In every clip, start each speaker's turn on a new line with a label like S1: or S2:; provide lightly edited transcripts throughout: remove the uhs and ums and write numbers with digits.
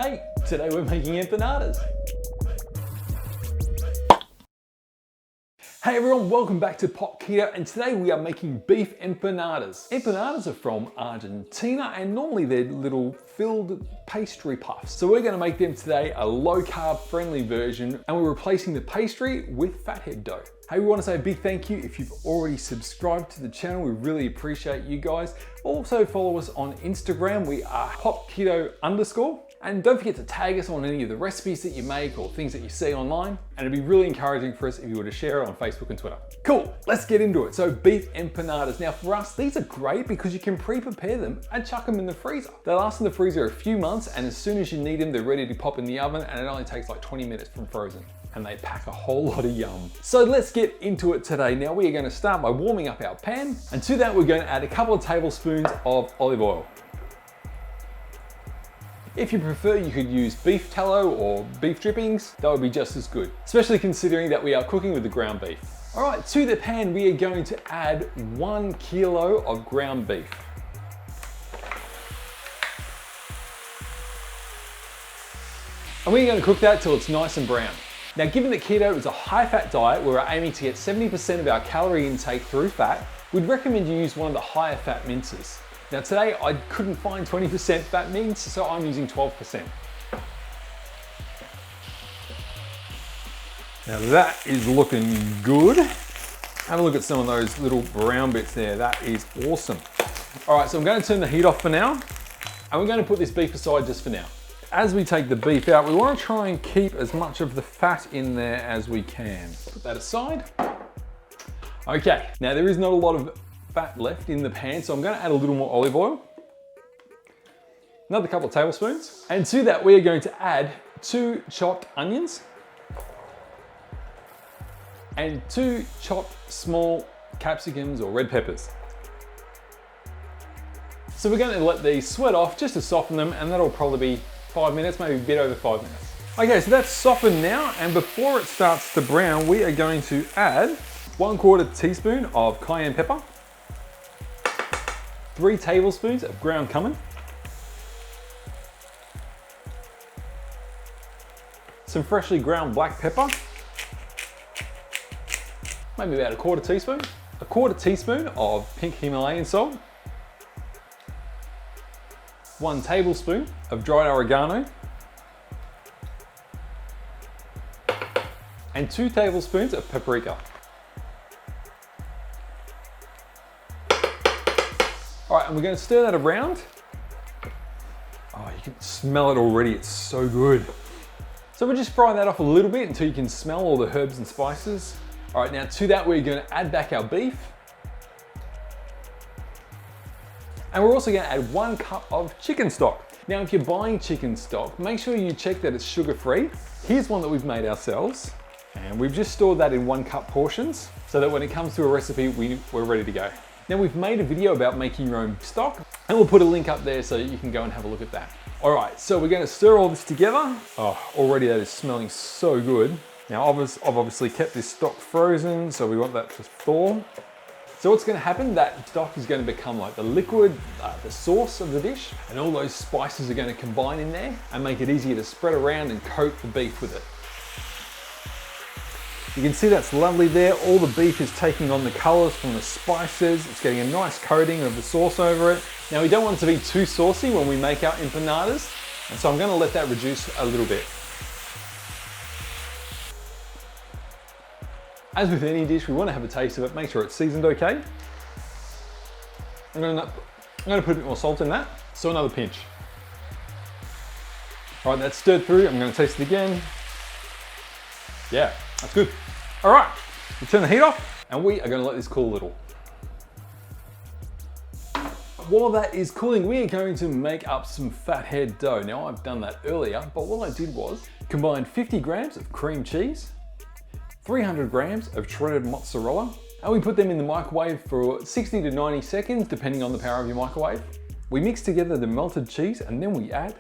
S1: Hey, today we're making empanadas. Hey everyone, welcome back to Pop Keto, and today we are making beef empanadas. Empanadas are from Argentina and normally they're little filled pastry puffs. So we're gonna make them today a low carb friendly version, and we're replacing the pastry with Fathead Dough. Hey, we wanna say a big thank you if you've already subscribed to the channel. We really appreciate you guys. Also follow us on Instagram. We are popketo_. And don't forget to tag us on any of the recipes that you make or things that you see online. And it'd be really encouraging for us if you were to share it on Facebook and Twitter. Cool, let's get into it. So beef empanadas. Now for us, these are great because you can pre-prepare them and chuck them in the freezer. They last in the freezer a few months, and as soon as you need them, they're ready to pop in the oven, and it only takes like 20 minutes from frozen. And they pack a whole lot of yum. So let's get into it today. Now we are gonna start by warming up our pan, and to that we're going to add a couple of tablespoons of olive oil. If you prefer, you could use beef tallow or beef drippings. That would be just as good, especially considering that we are cooking with the ground beef. All right, to the pan, we are going to add 1 kilo of ground beef. And we're going to cook that till it's nice and brown. Now, given that keto is a high-fat diet where we're aiming to get 70% of our calorie intake through fat, we'd recommend you use one of the higher fat minces. Now today, I couldn't find 20% fat mince, so I'm using 12%. Now that is looking good. Have a look at some of those little brown bits there. That is awesome. All right, so I'm going to turn the heat off for now, and we're going to put this beef aside just for now. As we take the beef out, we want to try and keep as much of the fat in there as we can. Put that aside. Okay, now there is not a lot of fat left in the pan, so I'm going to add a little more olive oil. Another couple of tablespoons. And to that, we are going to add 2 chopped onions and 2 chopped small capsicums or red peppers. So we're going to let these sweat off just to soften them, and that'll probably be 5 minutes, maybe a bit over 5 minutes. Okay, so that's softened now, and before it starts to brown, we are going to add 1/4 teaspoon of cayenne pepper, 3 tablespoons of ground cumin, some freshly ground black pepper, maybe about 1/4 teaspoon, 1/4 teaspoon of pink Himalayan salt, 1 tablespoon of dried oregano, and 2 tablespoons of paprika. All right, and we're going to stir that around. Oh, you can smell it already, it's so good. So we'll just fry that off a little bit until you can smell all the herbs and spices. All right, now to that we're going to add back our beef. And we're also going to add 1 cup of chicken stock. Now, if you're buying chicken stock, make sure you check that it's sugar-free. Here's one that we've made ourselves. And we've just stored that in 1 cup portions so that when it comes to a recipe, we're ready to go. Now we've made a video about making your own stock, and we'll put a link up there so you can go and have a look at that. All right, so we're going to stir all this together. Oh, already that is smelling so good. Now I've obviously kept this stock frozen, so we want that to thaw. So what's going to happen, that stock is going to become like the liquid, the sauce of the dish, and all those spices are going to combine in there and make it easier to spread around and coat the beef with it. You can see that's lovely there. All the beef is taking on the colors from the spices. It's getting a nice coating of the sauce over it. Now we don't want it to be too saucy when we make our empanadas, and so I'm going to let that reduce a little bit. As with any dish, we want to have a taste of it, make sure it's seasoned okay. I'm going to put a bit more salt in that, so another pinch. All right, that's stirred through. I'm going to taste it again. Yeah, that's good. All right, we turn the heat off, and we are going to let this cool a little. While that is cooling, we are going to make up some fathead dough. Now, I've done that earlier, but what I did was combine 50 grams of cream cheese, 300 grams of shredded mozzarella, and we put them in the microwave for 60 to 90 seconds, depending on the power of your microwave. We mix together the melted cheese, and then we add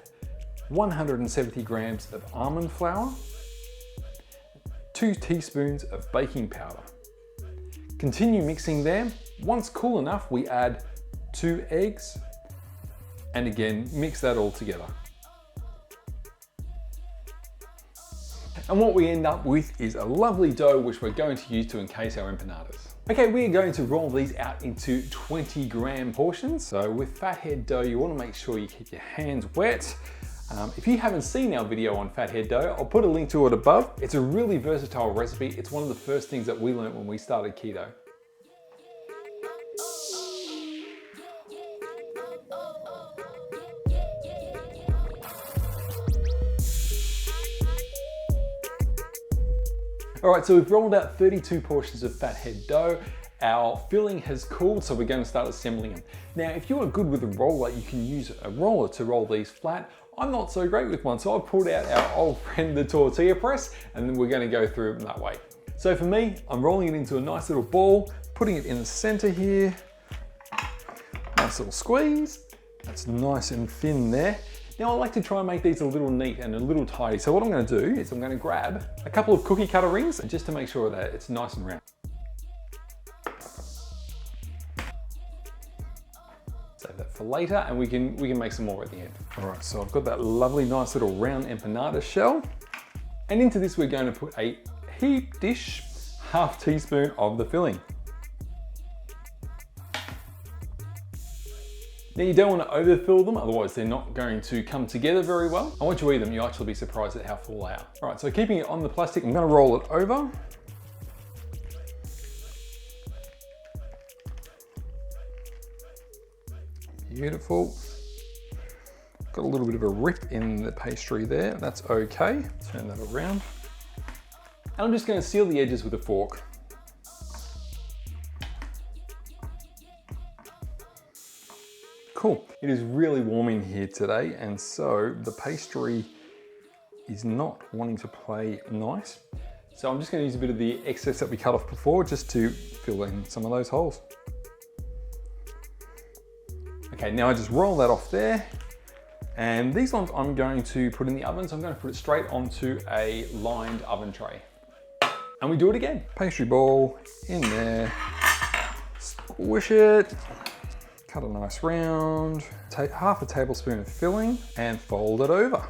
S1: 170 grams of almond flour, 2 teaspoons of baking powder. Continue mixing there. Once cool enough, we add 2 eggs, and again, mix that all together. And what we end up with is a lovely dough which we're going to use to encase our empanadas. Okay, we are going to roll these out into 20-gram portions. So with Fathead Dough, you want to make sure you keep your hands wet. If you haven't seen our video on Fathead Dough, I'll put a link to it above. It's a really versatile recipe. It's one of the first things that we learned when we started keto. All right, so we've rolled out 32 portions of Fathead Dough. Our filling has cooled, so we're going to start assembling them. Now, if you are good with a roller, you can use a roller to roll these flat. I'm not so great with one, so I've pulled out our old friend, the tortilla press, and then we're going to go through them that way. So for me, I'm rolling it into a nice little ball, putting it in the center here. Nice little squeeze. That's nice and thin there. Now I like to try and make these a little neat and a little tidy. So what I'm going to do is I'm going to grab a couple of cookie cutter rings just to make sure that it's nice and round. Save that for later, and we can make some more at the end. All right, so I've got that lovely nice little round empanada shell. And into this we're going to put a heaped dish, ½ teaspoon of the filling. Now you don't want to overfill them, otherwise they're not going to come together very well. And once you eat them, you'll actually be surprised at how full they are. All right, so keeping it on the plastic, I'm going to roll it over. Beautiful. Got a little bit of a rip in the pastry there. That's okay. Turn that around. And I'm just going to seal the edges with a fork. Cool. It is really warm in here today, and so the pastry is not wanting to play nice. So I'm just going to use a bit of the excess that we cut off before just to fill in some of those holes. Okay, now I just roll that off there. And these ones I'm going to put in the oven, so I'm going to put it straight onto a lined oven tray. And we do it again. Pastry ball in there, squish it. Cut a nice round, take ½ a tablespoon of filling and fold it over.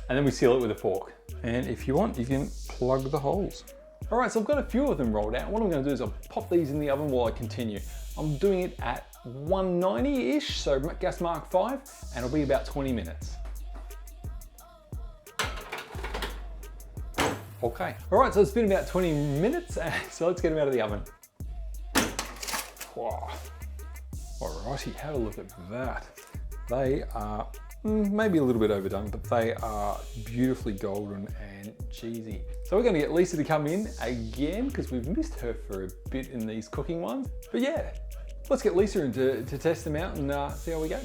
S1: And then we seal it with a fork. And if you want, you can plug the holes. All right, so I've got a few of them rolled out. What I'm gonna do is I'll pop these in the oven while I continue. I'm doing it at 190-ish, so gas mark 5, and it'll be about 20 minutes. Okay. All right, so it's been about 20 minutes, so let's get them out of the oven. Wow. Alrighty, have a look at that. They are maybe a little bit overdone, but they are beautifully golden and cheesy. So we're going to get Lisa to come in again because we've missed her for a bit in these cooking ones. But yeah, let's get Lisa in to test them out and see how we go.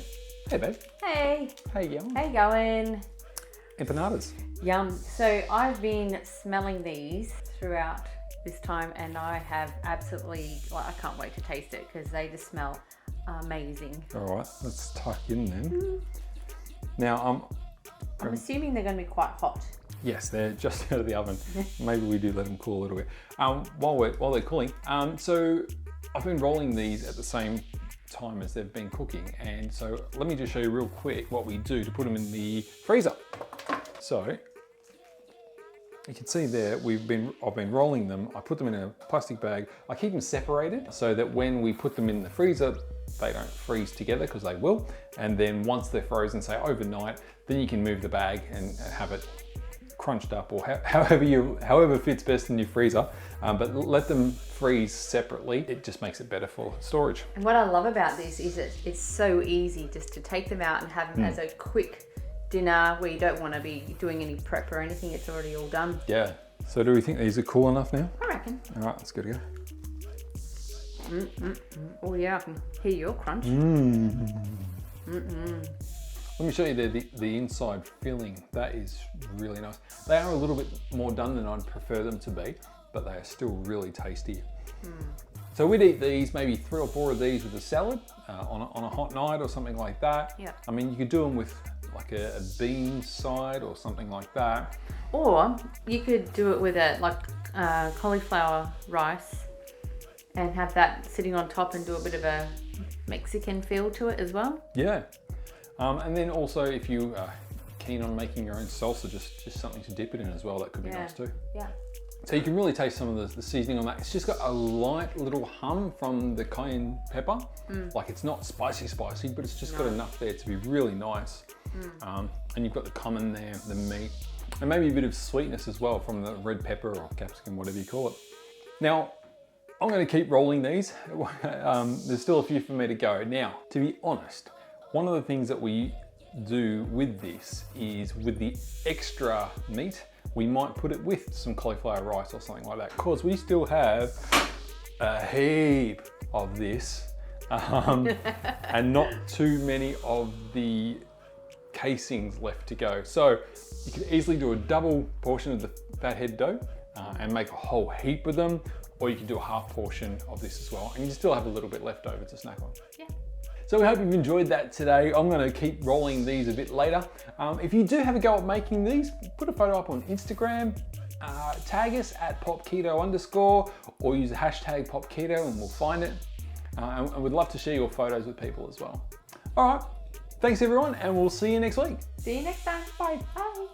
S1: Hey babe.
S2: Hey.
S1: How you going?
S2: How you going?
S1: Empanadas.
S2: Yum. So I've been smelling these throughout this time, and I have absolutely, like, I can't wait to taste it because they just smell amazing.
S1: All right, let's tuck in then. Now
S2: I'm assuming they're going to be quite hot.
S1: Yes, they're just out of the oven. Maybe we do let them cool a little bit. While they're cooling, so I've been rolling these at the same time as they've been cooking, and so let me just show you real quick what we do to put them in the freezer. So you can see there, I've been rolling them. I put them in a plastic bag. I keep them separated so that when we put them in the freezer, they don't freeze together, because they will. And then once they're frozen, say overnight, then you can move the bag and have it crunched up, or however fits best in your freezer. But let them freeze separately. It just makes it better for storage.
S2: And what I love about this is it's so easy just to take them out and have them as a quick dinner where you don't want to be doing any prep or anything. It's already all done.
S1: Yeah. So do we think these are cool enough now?
S2: I reckon.
S1: All right, let's go to go.
S2: Oh yeah, I can hear your crunch.
S1: Let me show you the inside filling. That is really nice. They are a little bit more done than I'd prefer them to be, but they are still really tasty. So we'd eat these, maybe 3 or 4 of these with a salad on a hot night or something like that.
S2: Yeah.
S1: I mean, you could do them with like a bean side or something like that.
S2: Or you could do it with cauliflower rice and have that sitting on top and do a bit of a Mexican feel to it as well.
S1: Yeah. And then also if you keen on making your own salsa, just something to dip it in as well, that could be nice too.
S2: Yeah.
S1: So you can really taste some of the seasoning on that. It's just got a light little hum from the cayenne pepper. Like it's not spicy, but it's just got enough there to be really nice. And you've got the cumin there, the meat, and maybe a bit of sweetness as well from the red pepper or capsicum, whatever you call it. Now, I'm gonna keep rolling these. There's still a few for me to go. Now, to be honest, one of the things that we do with this is with the extra meat, we might put it with some cauliflower rice or something like that, because we still have a heap of this and not too many of the casings left to go. So you could easily do a double portion of the Fathead dough and make a whole heap of them, or you could do a half portion of this as well, and you still have a little bit left over to snack on.
S2: Yeah.
S1: So we hope you've enjoyed that today. I'm gonna keep rolling these a bit later. If you do have a go at making these, put a photo up on Instagram, tag us at popketo_, or use the hashtag popketo and we'll find it. And we'd love to share your photos with people as well. All right, thanks everyone, and we'll see you next week.
S2: See you next time.
S1: Bye.
S2: Bye.